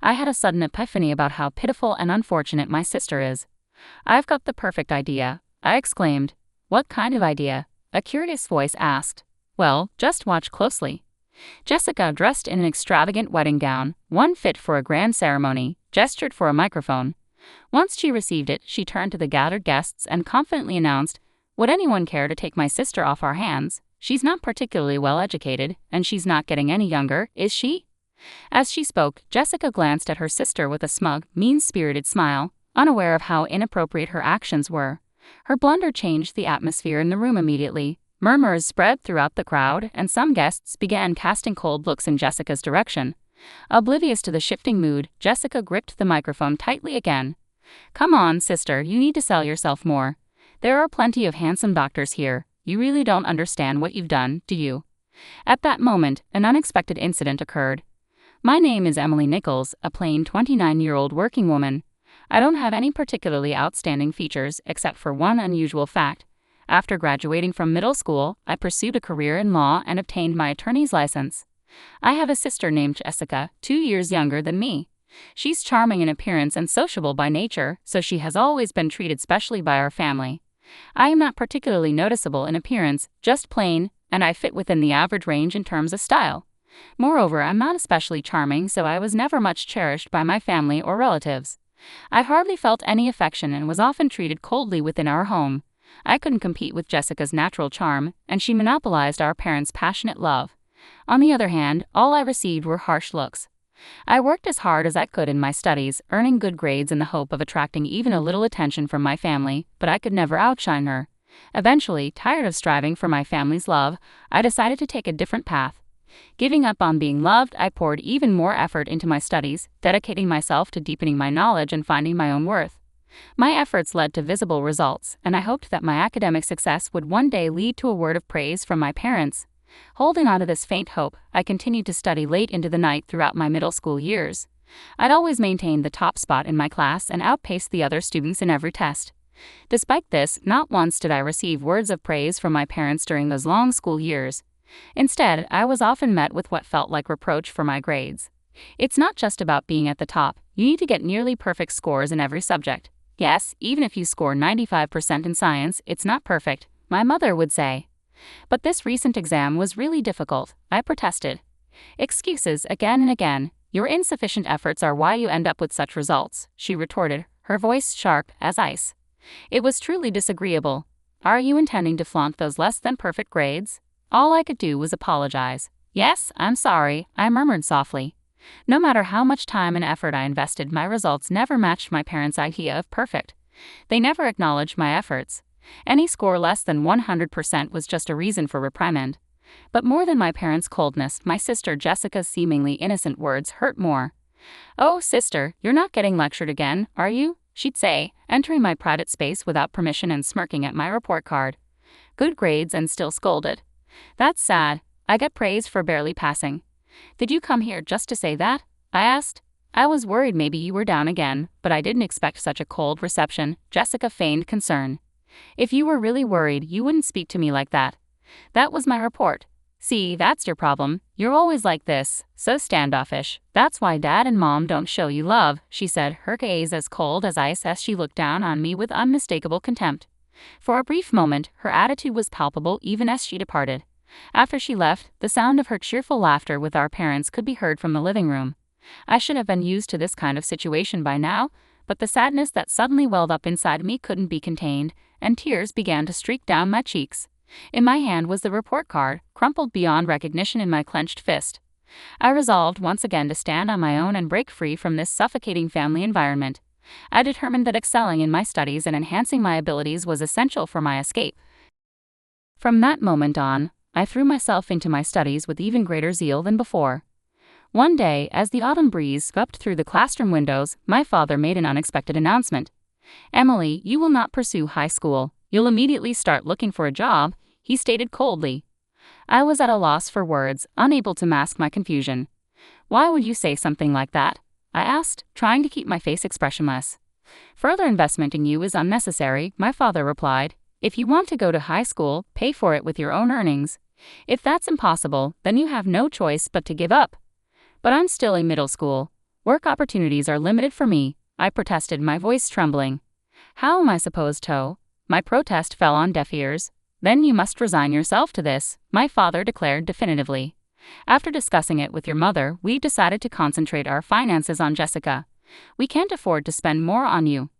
I had a sudden epiphany about how pitiful and unfortunate my sister is. "I've got the perfect idea," I exclaimed. "What kind of idea?" a curious voice asked. "Well, just watch closely." Jessica, dressed in an extravagant wedding gown, one fit for a grand ceremony, gestured for a microphone. Once she received it, she turned to the gathered guests and confidently announced, "Would anyone care to take my sister off our hands? She's not particularly well educated, and she's not getting any younger, is she?" As she spoke, Jessica glanced at her sister with a smug, mean-spirited smile, unaware of how inappropriate her actions were. Her blunder changed the atmosphere in the room immediately. Murmurs spread throughout the crowd, and some guests began casting cold looks in Jessica's direction. Oblivious to the shifting mood, Jessica gripped the microphone tightly again. "Come on, sister, you need to sell yourself more. There are plenty of handsome doctors here. You really don't understand what you've done, do you?" At that moment, an unexpected incident occurred. My name is Emily Nichols, a plain 29-year-old working woman. I don't have any particularly outstanding features except for one unusual fact. After graduating from middle school, I pursued a career in law and obtained my attorney's license. I have a sister named Jessica, 2 years younger than me. She's charming in appearance and sociable by nature, so she has always been treated specially by our family. I am not particularly noticeable in appearance, just plain, and I fit within the average range in terms of style. Moreover, I'm not especially charming, so I was never much cherished by my family or relatives. I hardly felt any affection and was often treated coldly within our home. I couldn't compete with Jessica's natural charm, and she monopolized our parents' passionate love. On the other hand, all I received were harsh looks. I worked as hard as I could in my studies, earning good grades in the hope of attracting even a little attention from my family, but I could never outshine her. Eventually, tired of striving for my family's love, I decided to take a different path. Giving up on being loved, I poured even more effort into my studies, dedicating myself to deepening my knowledge and finding my own worth. My efforts led to visible results, and I hoped that my academic success would one day lead to a word of praise from my parents. Holding on to this faint hope, I continued to study late into the night throughout my middle school years. I'd always maintained the top spot in my class and outpaced the other students in every test. Despite this, not once did I receive words of praise from my parents during those long school years. Instead, I was often met with what felt like reproach for my grades. "It's not just about being at the top, you need to get nearly perfect scores in every subject. Yes, even if you score 95% in science, it's not perfect," my mother would say. "But this recent exam was really difficult," I protested. "Excuses again and again. Your insufficient efforts are why you end up with such results," she retorted, her voice sharp as ice. It was truly disagreeable. "Are you intending to flaunt those less-than-perfect grades?" All I could do was apologize. "Yes, I'm sorry," I murmured softly. No matter how much time and effort I invested, my results never matched my parents' idea of perfect. They never acknowledged my efforts. Any score less than 100% was just a reason for reprimand. But more than my parents' coldness, my sister Jessica's seemingly innocent words hurt more. "Oh, sister, you're not getting lectured again, are you?" she'd say, entering my private space without permission and smirking at my report card. Good grades and still scolded. "That's sad. I get praise for barely passing." "Did you come here just to say that?" I asked. "I was worried maybe you were down again, but I didn't expect such a cold reception." Jessica feigned concern. "If you were really worried, you wouldn't speak to me like that." That was my report. "See, that's your problem. You're always like this, so standoffish. That's why Dad and Mom don't show you love," she said, her gaze as cold as ice as she looked down on me with unmistakable contempt. For a brief moment, her attitude was palpable even as she departed. After she left, the sound of her cheerful laughter with our parents could be heard from the living room. I should have been used to this kind of situation by now, but the sadness that suddenly welled up inside me couldn't be contained, and tears began to streak down my cheeks. In my hand was the report card, crumpled beyond recognition in my clenched fist. I resolved once again to stand on my own and break free from this suffocating family environment. I determined that excelling in my studies and enhancing my abilities was essential for my escape. From that moment on, I threw myself into my studies with even greater zeal than before. One day, as the autumn breeze swept through the classroom windows, my father made an unexpected announcement. "Emily, you will not pursue high school. You'll immediately start looking for a job," he stated coldly. I was at a loss for words, unable to mask my confusion. "Why would you say something like that?" I asked, trying to keep my face expressionless. "Further investment in you is unnecessary," my father replied. "If you want to go to high school, pay for it with your own earnings. If that's impossible, then you have no choice but to give up." "But I'm still in middle school." Work opportunities are limited for me, I protested, my voice trembling. How am I supposed to? My protest fell on deaf ears. Then you must resign yourself to this, my father declared definitively. After discussing it with your mother, we decided to concentrate our finances on Jessica. We can't afford to spend more on you.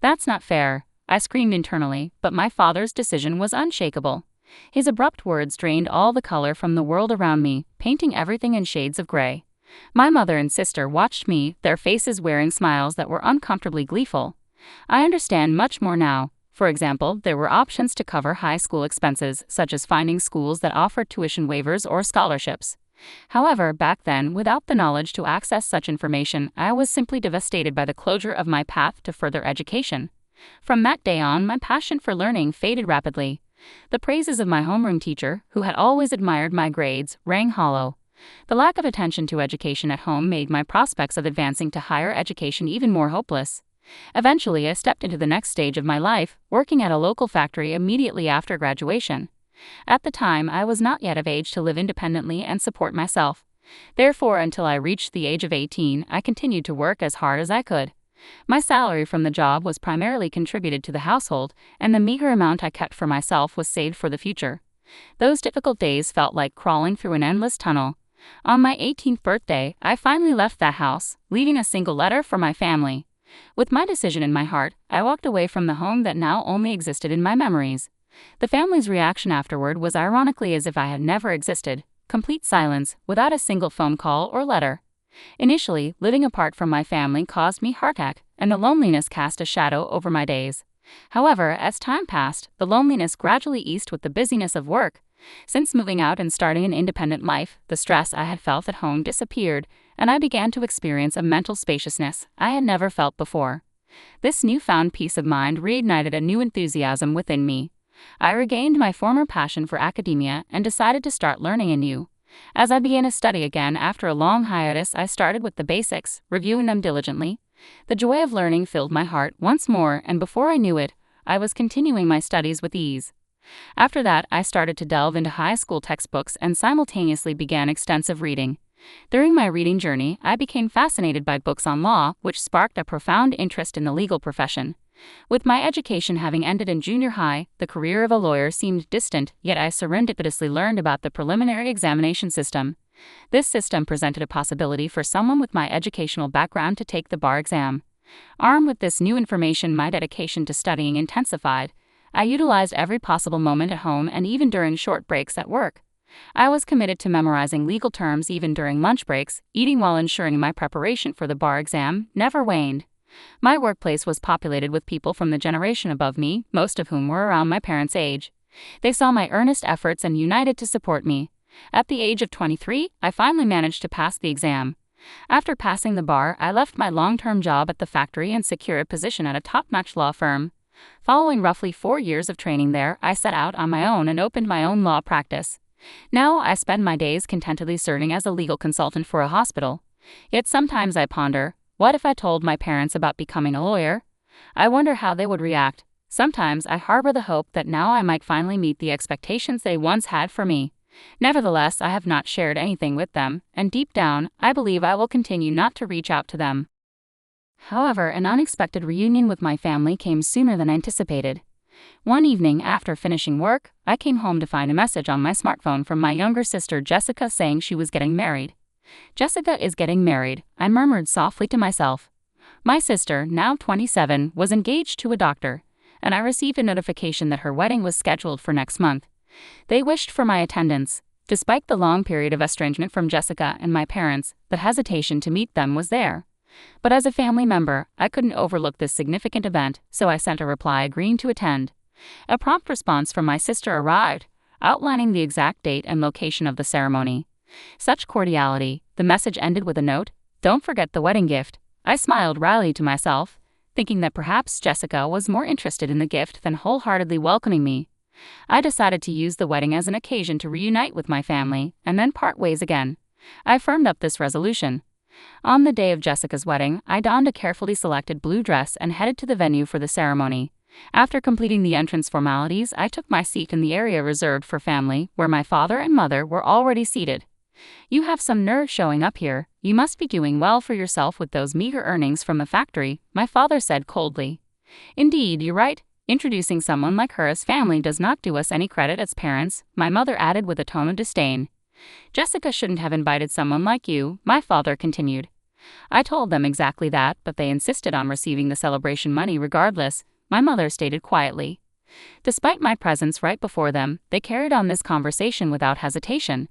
That's not fair, I screamed internally, but my father's decision was unshakable. His abrupt words drained all the color from the world around me, painting everything in shades of gray. My mother and sister watched me, their faces wearing smiles that were uncomfortably gleeful. I understand much more now. For example, there were options to cover high school expenses, such as finding schools that offered tuition waivers or scholarships. However, back then, without the knowledge to access such information, I was simply devastated by the closure of my path to further education. From that day on, my passion for learning faded rapidly. The praises of my homeroom teacher, who had always admired my grades, rang hollow. The lack of attention to education at home made my prospects of advancing to higher education even more hopeless. Eventually, I stepped into the next stage of my life, working at a local factory immediately after graduation. At the time, I was not yet of age to live independently and support myself. Therefore, until I reached the age of 18, I continued to work as hard as I could. My salary from the job was primarily contributed to the household, and the meager amount I kept for myself was saved for the future. Those difficult days felt like crawling through an endless tunnel. On my 18th birthday, I finally left that house, leaving a single letter for my family. With my decision in my heart, I walked away from the home that now only existed in my memories. The family's reaction afterward was ironically as if I had never existed, complete silence, without a single phone call or letter. Initially, living apart from my family caused me heartache, and the loneliness cast a shadow over my days. However, as time passed, the loneliness gradually eased with the busyness of work. Since moving out and starting an independent life, the stress I had felt at home disappeared, and I began to experience a mental spaciousness I had never felt before. This newfound peace of mind reignited a new enthusiasm within me. I regained my former passion for academia and decided to start learning anew. As I began to study again after a long hiatus, I started with the basics, reviewing them diligently. The joy of learning filled my heart once more, and before I knew it, I was continuing my studies with ease. After that, I started to delve into high school textbooks and simultaneously began extensive reading. During my reading journey, I became fascinated by books on law, which sparked a profound interest in the legal profession. With my education having ended in junior high, the career of a lawyer seemed distant, yet I serendipitously learned about the preliminary examination system. This system presented a possibility for someone with my educational background to take the bar exam. Armed with this new information, my dedication to studying intensified. I utilized every possible moment at home and even during short breaks at work. I was committed to memorizing legal terms even during lunch breaks, eating while ensuring my preparation for the bar exam never waned. My workplace was populated with people from the generation above me, most of whom were around my parents' age. They saw my earnest efforts and united to support me. At the age of 23, I finally managed to pass the exam. After passing the bar, I left my long-term job at the factory and secured a position at a top-notch law firm. Following roughly 4 years of training there, I set out on my own and opened my own law practice. Now I spend my days contentedly serving as a legal consultant for a hospital. Yet sometimes I ponder, what if I told my parents about becoming a lawyer? I wonder how they would react. Sometimes I harbor the hope that now I might finally meet the expectations they once had for me. Nevertheless, I have not shared anything with them, and deep down, I believe I will continue not to reach out to them. However, an unexpected reunion with my family came sooner than anticipated. One evening after finishing work, I came home to find a message on my smartphone from my younger sister Jessica saying she was getting married. Jessica is getting married, I murmured softly to myself. My sister, now 27, was engaged to a doctor, and I received a notification that her wedding was scheduled for next month. They wished for my attendance. Despite the long period of estrangement from Jessica and my parents, the hesitation to meet them was there. But as a family member, I couldn't overlook this significant event, so I sent a reply agreeing to attend. A prompt response from my sister arrived, outlining the exact date and location of the ceremony. Such cordiality, the message ended with a note, "Don't forget the wedding gift." I smiled wryly to myself, thinking that perhaps Jessica was more interested in the gift than wholeheartedly welcoming me. I decided to use the wedding as an occasion to reunite with my family, and then part ways again. I firmed up this resolution. On the day of Jessica's wedding, I donned a carefully selected blue dress and headed to the venue for the ceremony. After completing the entrance formalities, I took my seat in the area reserved for family, where my father and mother were already seated. "You have some nerve showing up here. You must be doing well for yourself with those meager earnings from the factory," my father said coldly. "Indeed, you're right. Introducing someone like her as family does not do us any credit as parents," my mother added with a tone of disdain. "Jessica shouldn't have invited someone like you," my father continued. "I told them exactly that, but they insisted on receiving the celebration money regardless," my mother stated quietly. Despite my presence right before them, they carried on this conversation without hesitation.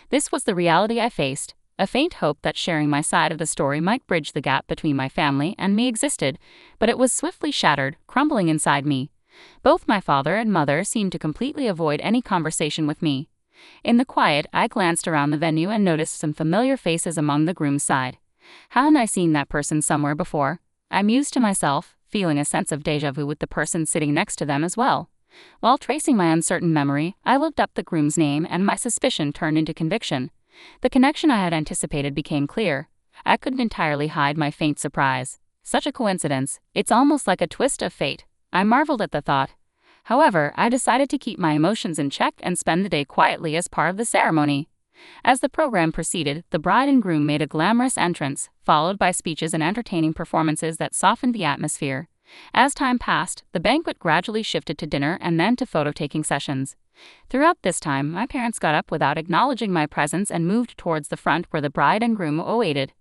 This was the reality I faced. A faint hope that sharing my side of the story might bridge the gap between my family and me existed, but it was swiftly shattered, crumbling inside me. Both my father and mother seemed to completely avoid any conversation with me. In the quiet, I glanced around the venue and noticed some familiar faces among the groom's side. Hadn't I seen that person somewhere before? I mused to myself, feeling a sense of déjà vu with the person sitting next to them as well. While tracing my uncertain memory, I looked up the groom's name and my suspicion turned into conviction. The connection I had anticipated became clear. I couldn't entirely hide my faint surprise. Such a coincidence, it's almost like a twist of fate. I marveled at the thought. However, I decided to keep my emotions in check and spend the day quietly as part of the ceremony. As the program proceeded, the bride and groom made a glamorous entrance, followed by speeches and entertaining performances that softened the atmosphere. As time passed, the banquet gradually shifted to dinner and then to photo-taking sessions. Throughout this time, my parents got up without acknowledging my presence and moved towards the front where the bride and groom awaited.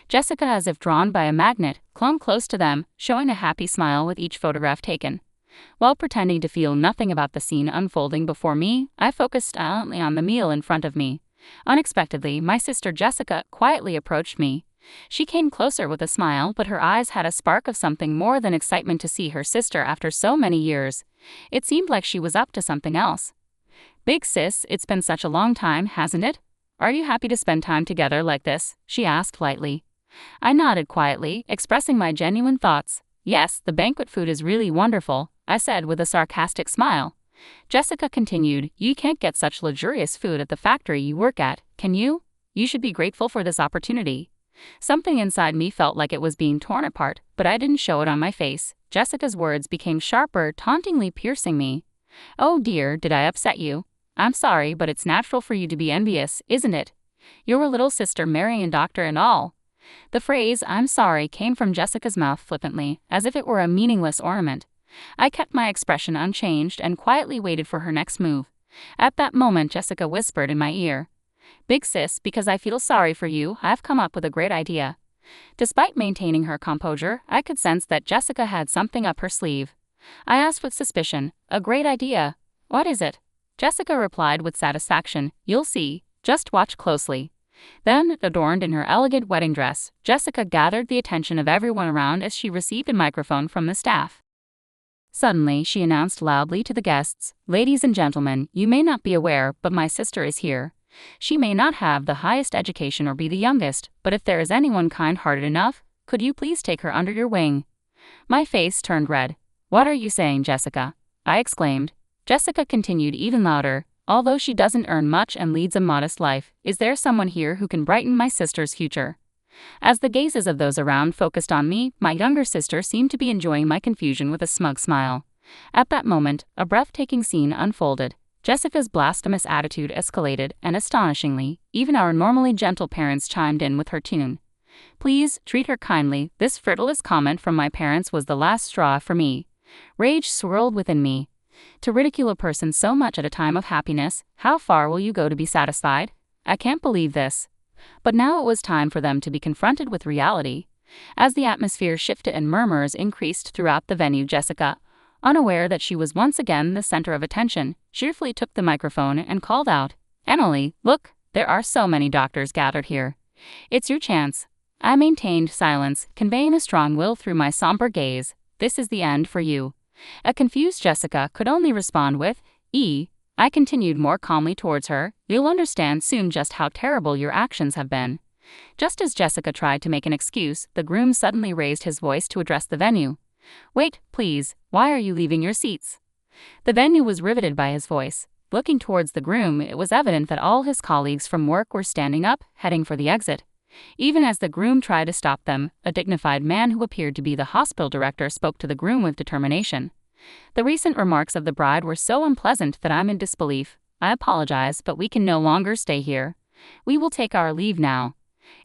Jessica, as if drawn by a magnet, clung close to them, showing a happy smile with each photograph taken. While pretending to feel nothing about the scene unfolding before me, I focused silently on the meal in front of me. Unexpectedly, my sister Jessica quietly approached me. She came closer with a smile, but her eyes had a spark of something more than excitement to see her sister after so many years. It seemed like she was up to something else. "Big sis, it's been such a long time, hasn't it? Are you happy to spend time together like this?" she asked lightly. I nodded quietly, expressing my genuine thoughts. "Yes, the banquet food is really wonderful," I said with a sarcastic smile. Jessica continued, "You can't get such luxurious food at the factory you work at, can you? You should be grateful for this opportunity." Something inside me felt like it was being torn apart, but I didn't show it on my face. Jessica's words became sharper, tauntingly piercing me. "Oh dear, did I upset you? I'm sorry, but it's natural for you to be envious, isn't it? Your little sister marrying a doctor and all." The phrase, "I'm sorry," came from Jessica's mouth flippantly, as if it were a meaningless ornament. I kept my expression unchanged and quietly waited for her next move. At that moment, Jessica whispered in my ear, "Big sis, because I feel sorry for you, I've come up with a great idea." Despite maintaining her composure, I could sense that Jessica had something up her sleeve. I asked with suspicion, "A great idea? What is it?" Jessica replied with satisfaction, "You'll see, just watch closely." Then, adorned in her elegant wedding dress, Jessica gathered the attention of everyone around as she received a microphone from the staff. Suddenly, she announced loudly to the guests, "Ladies and gentlemen, you may not be aware, but my sister is here. She may not have the highest education or be the youngest, but if there is anyone kind-hearted enough, could you please take her under your wing?" My face turned red. "What are you saying, Jessica?" I exclaimed. Jessica continued even louder, "Although she doesn't earn much and leads a modest life, is there someone here who can brighten my sister's future?" As the gazes of those around focused on me, my younger sister seemed to be enjoying my confusion with a smug smile. At that moment, a breathtaking scene unfolded. Jessica's blasphemous attitude escalated, and astonishingly, even our normally gentle parents chimed in with her tune. "Please, treat her kindly." This frivolous comment from my parents was the last straw for me. Rage swirled within me. To ridicule a person so much at a time of happiness, how far will you go to be satisfied? I can't believe this. But now it was time for them to be confronted with reality. As the atmosphere shifted and murmurs increased throughout the venue, Jessica, unaware that she was once again the center of attention, cheerfully took the microphone and called out, "Emily, look, there are so many doctors gathered here. It's your chance." I maintained silence, conveying a strong will through my somber gaze. "This is the end for you." A confused Jessica could only respond with, I continued more calmly towards her, "You'll understand soon just how terrible your actions have been." Just as Jessica tried to make an excuse, the groom suddenly raised his voice to address the venue. "Wait, please, why are you leaving your seats?" The venue was riveted by his voice. Looking towards the groom, it was evident that all his colleagues from work were standing up, heading for the exit. Even as the groom tried to stop them, a dignified man who appeared to be the hospital director spoke to the groom with determination. "The recent remarks of the bride were so unpleasant that I'm in disbelief. I apologize, but we can no longer stay here. We will take our leave now."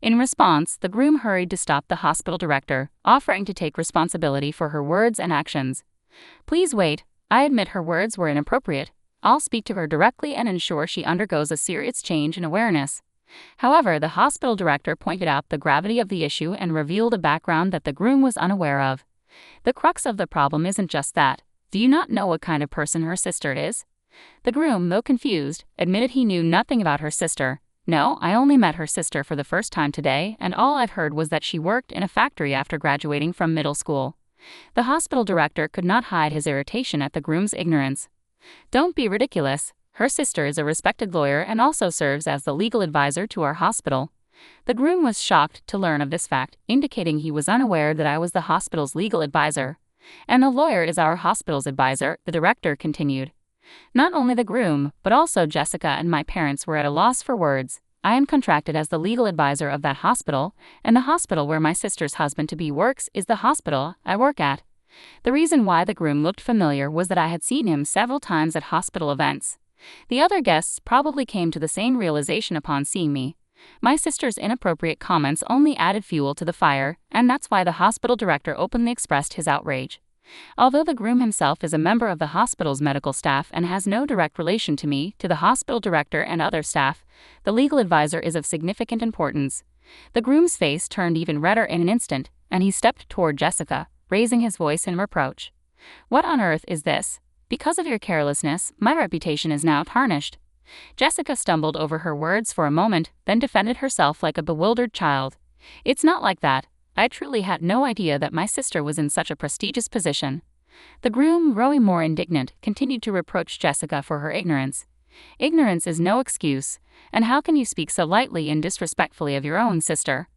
In response, the groom hurried to stop the hospital director, offering to take responsibility for her words and actions. "Please wait. I admit her words were inappropriate. I'll speak to her directly and ensure she undergoes a serious change in awareness." However, the hospital director pointed out the gravity of the issue and revealed a background that the groom was unaware of. The crux of the problem isn't just that. Do you not know what kind of person her sister is? The groom, though confused, admitted he knew nothing about her sister. "No, I only met her sister for the first time today, and all I've heard was that she worked in a factory after graduating from middle school." The hospital director could not hide his irritation at the groom's ignorance. "Don't be ridiculous. Her sister is a respected lawyer and also serves as the legal advisor to our hospital." The groom was shocked to learn of this fact, indicating he was unaware that I was the hospital's legal advisor. "And the lawyer is our hospital's advisor," the director continued. Not only the groom, but also Jessica and my parents were at a loss for words. I am contracted as the legal advisor of that hospital, and the hospital where my sister's husband-to-be works is the hospital I work at. The reason why the groom looked familiar was that I had seen him several times at hospital events. The other guests probably came to the same realization upon seeing me. My sister's inappropriate comments only added fuel to the fire, and that's why the hospital director openly expressed his outrage. Although the groom himself is a member of the hospital's medical staff and has no direct relation to me, to the hospital director and other staff, the legal advisor is of significant importance. The groom's face turned even redder in an instant, and he stepped toward Jessica, raising his voice in reproach. "What on earth is this? Because of your carelessness, my reputation is now tarnished." Jessica stumbled over her words for a moment, then defended herself like a bewildered child. "It's not like that. I truly had no idea that my sister was in such a prestigious position." The groom, growing more indignant, continued to reproach Jessica for her ignorance. "Ignorance is no excuse, and how can you speak so lightly and disrespectfully of your own sister?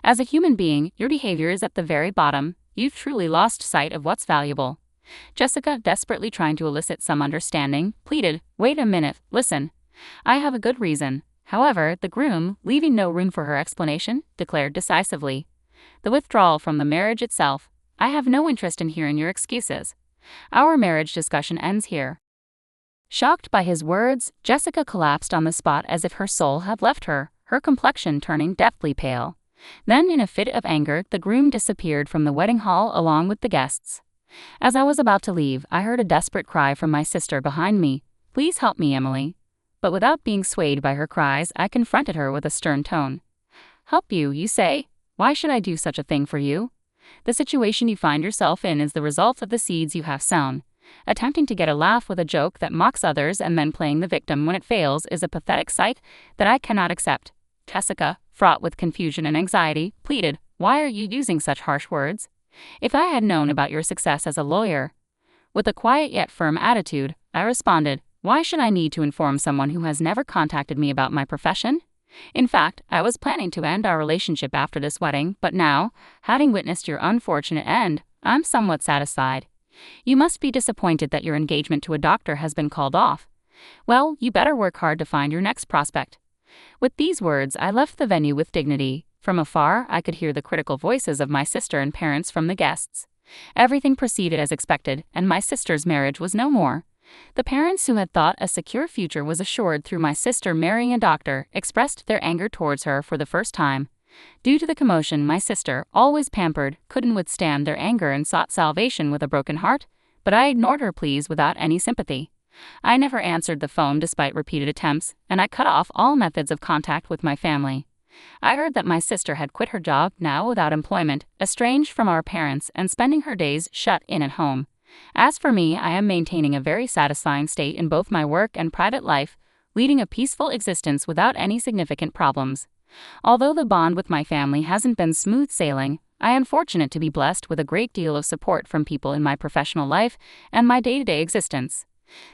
As a human being, your behavior is at the very bottom. You've truly lost sight of what's valuable." Jessica, desperately trying to elicit some understanding, pleaded, "Wait a minute, listen. I have a good reason." However, the groom, leaving no room for her explanation, declared decisively, "The withdrawal from the marriage itself. I have no interest in hearing your excuses. Our marriage discussion ends here." Shocked by his words, Jessica collapsed on the spot as if her soul had left her, her complexion turning deathly pale. Then, in a fit of anger, the groom disappeared from the wedding hall along with the guests. As I was about to leave, I heard a desperate cry from my sister behind me. "Please help me, Emily." But without being swayed by her cries, I confronted her with a stern tone. "Help you, you say? Why should I do such a thing for you? The situation you find yourself in is the result of the seeds you have sown. Attempting to get a laugh with a joke that mocks others and then playing the victim when it fails is a pathetic sight that I cannot accept." Jessica, fraught with confusion and anxiety, pleaded, "Why are you using such harsh words? If I had known about your success as a lawyer..." With a quiet yet firm attitude, I responded, "Why should I need to inform someone who has never contacted me about my profession? In fact, I was planning to end our relationship after this wedding, but now, having witnessed your unfortunate end, I'm somewhat satisfied. You must be disappointed that your engagement to a doctor has been called off. Well, you better work hard to find your next prospect." With these words, I left the venue with dignity. From afar, I could hear the critical voices of my sister and parents from the guests. Everything proceeded as expected, and my sister's marriage was no more. The parents who had thought a secure future was assured through my sister marrying a doctor expressed their anger towards her for the first time. Due to the commotion, my sister, always pampered, couldn't withstand their anger and sought salvation with a broken heart, but I ignored her pleas without any sympathy. I never answered the phone despite repeated attempts, and I cut off all methods of contact with my family. I heard that my sister had quit her job, now without employment, estranged from our parents, and spending her days shut in at home. As for me, I am maintaining a very satisfying state in both my work and private life, leading a peaceful existence without any significant problems. Although the bond with my family hasn't been smooth sailing, I am fortunate to be blessed with a great deal of support from people in my professional life and my day-to-day existence.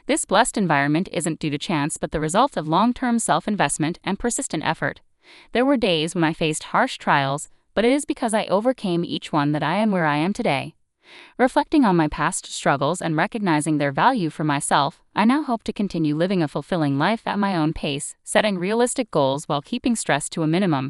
This blessed environment isn't due to chance but the result of long-term self-investment and persistent effort. There were days when I faced harsh trials, but it is because I overcame each one that I am where I am today. Reflecting on my past struggles and recognizing their value for myself, I now hope to continue living a fulfilling life at my own pace, setting realistic goals while keeping stress to a minimum.